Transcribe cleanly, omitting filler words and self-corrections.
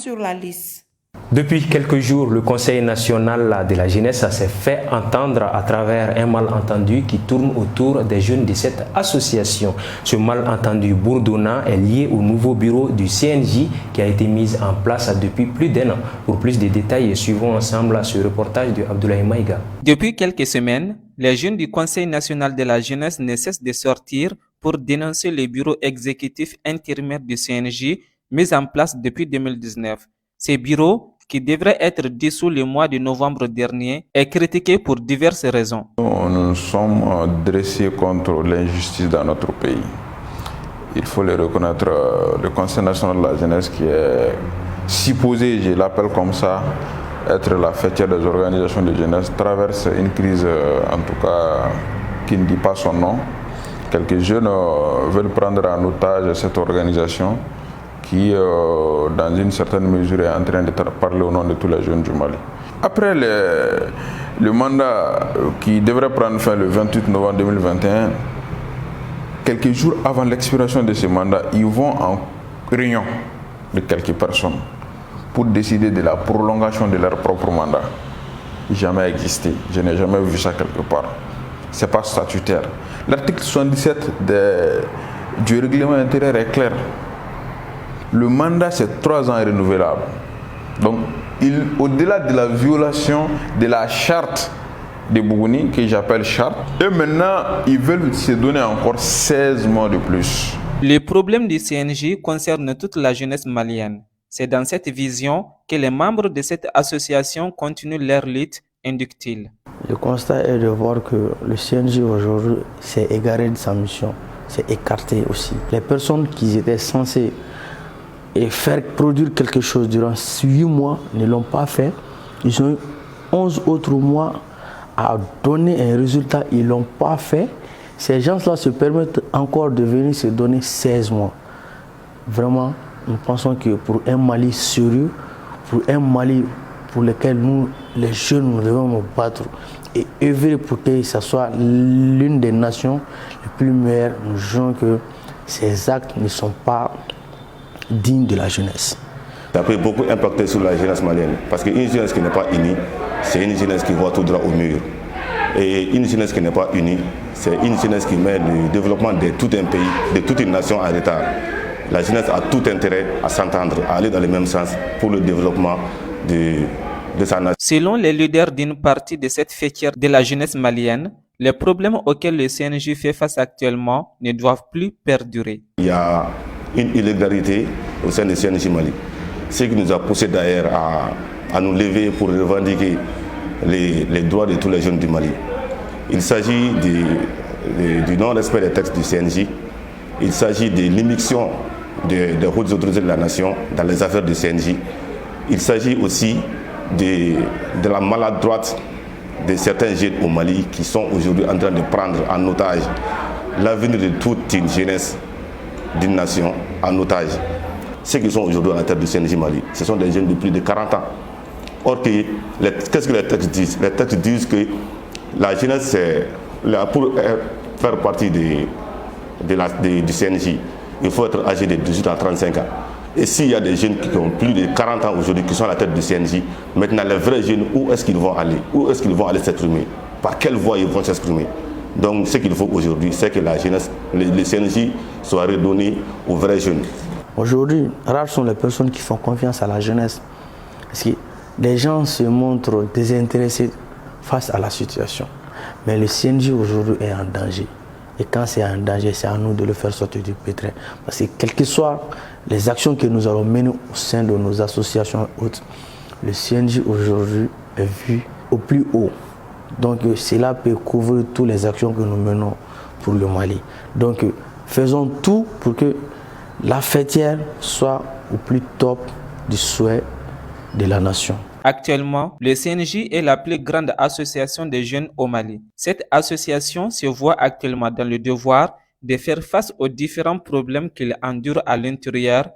sur la liste. Depuis quelques jours, le Conseil national de la jeunesse s'est fait entendre à travers un malentendu qui tourne autour des jeunes de cette association. Ce malentendu bourdonnant est lié au nouveau bureau du CNJ qui a été mis en place depuis plus d'1 an. Pour plus de détails, suivons ensemble ce reportage de Abdoulaye Maïga. Depuis quelques semaines, les jeunes du Conseil national de la jeunesse ne cessent de sortir pour dénoncer le bureau exécutif intérimaire du CNJ mis en place depuis 2019. Ce bureau, qui devrait être dissous le mois de novembre dernier, est critiqué pour diverses raisons. Nous sommes dressés contre l'injustice dans notre pays. Il faut le reconnaître, le Conseil national de la jeunesse qui est supposé, je l'appelle comme ça, être la fêtière des organisations de jeunesse, traverse une crise, en tout cas, qui ne dit pas son nom. Quelques jeunes veulent prendre en otage cette organisation qui, dans une certaine mesure, est en train de parler au nom de tous les jeunes du Mali. Après le mandat qui devrait prendre fin le 28 novembre 2021, quelques jours avant l'expiration de ce mandat, ils vont en réunion de quelques personnes pour décider de la prolongation de leur propre mandat. Jamais existé, je n'ai jamais vu ça quelque part. Ce n'est pas statutaire. L'article 77 du règlement intérieur est clair. Le mandat, c'est 3 ans renouvelable. Donc, au-delà de la violation de la charte de Bougouni, que j'appelle charte, et maintenant, ils veulent se donner encore 16 mois de plus. Le problème du CNJ concerne toute la jeunesse malienne. C'est dans cette vision que les membres de cette association continuent leur lutte, indique-t-il. Le constat est de voir que le CNJ aujourd'hui s'est égaré de sa mission, s'est écarté aussi. Les personnes qui étaient censées faire produire quelque chose durant 8 mois ne l'ont pas fait. Ils ont eu 11 autres mois à donner un résultat, ils ne l'ont pas fait. Ces gens-là se permettent encore de venir se donner 16 mois. Vraiment, nous pensons que pour un Mali sérieux, pour un Mali pour lequel nous, les jeunes, nous devons nous battre et œuvrer pour que ce soit l'une des nations les plus meilleures, nous jugeons que ces actes ne sont pas dignes de la jeunesse. Ça peut beaucoup impacter sur la jeunesse malienne, parce qu'une jeunesse qui n'est pas unie, c'est une jeunesse qui voit tout droit au mur. Et une jeunesse qui n'est pas unie, c'est une jeunesse qui met le développement de tout un pays, de toute une nation en retard. La jeunesse a tout intérêt à s'entendre, à aller dans le même sens pour le développement de sa nation. Selon les leaders d'une partie de cette fêtière de la jeunesse malienne, les problèmes auxquels le CNJ fait face actuellement ne doivent plus perdurer. Il y a une illégalité au sein du CNJ Mali, ce qui nous a poussé d'ailleurs à nous lever pour revendiquer les droits de tous les jeunes du Mali. Il s'agit du non-respect des textes du CNJ, il s'agit de l'immixtion des hautes autorités de la nation dans les affaires du CNJ, il s'agit aussi de la maladroite de certains jeunes au Mali qui sont aujourd'hui en train de prendre en otage l'avenir de toute une jeunesse d'une nation en otage. Ceux qui sont aujourd'hui à la tête du CNJ Mali, ce sont des jeunes de plus de 40 ans. Or, qu'est-ce que les textes disent? Les textes disent que la jeunesse, pour faire partie du CNJ, il faut être âgé de 18 à 35 ans. Et s'il y a des jeunes qui ont plus de 40 ans aujourd'hui qui sont à la tête du CNJ, maintenant les vrais jeunes, où est-ce qu'ils vont aller? Où est-ce qu'ils vont aller s'exprimer? Par quelle voie ils vont s'exprimer? Donc ce qu'il faut aujourd'hui, c'est que la jeunesse, le CNJ soit redonné aux vrais jeunes. Aujourd'hui, rares sont les personnes qui font confiance à la jeunesse. Parce que les gens se montrent désintéressés face à la situation. Mais le CNJ aujourd'hui est en danger. Et quand c'est en danger, c'est à nous de le faire sortir du pétrin. Parce que quelles que soient les actions que nous allons mener au sein de nos associations hautes, le CNJ aujourd'hui est vu au plus haut. Donc cela peut couvrir toutes les actions que nous menons pour le Mali. Donc faisons tout pour que la fêtière soit au plus top du souhait de la nation. Actuellement, le CNJ est la plus grande association des jeunes au Mali. Cette association se voit actuellement dans le devoir de faire face aux différents problèmes qu'il endure à l'intérieur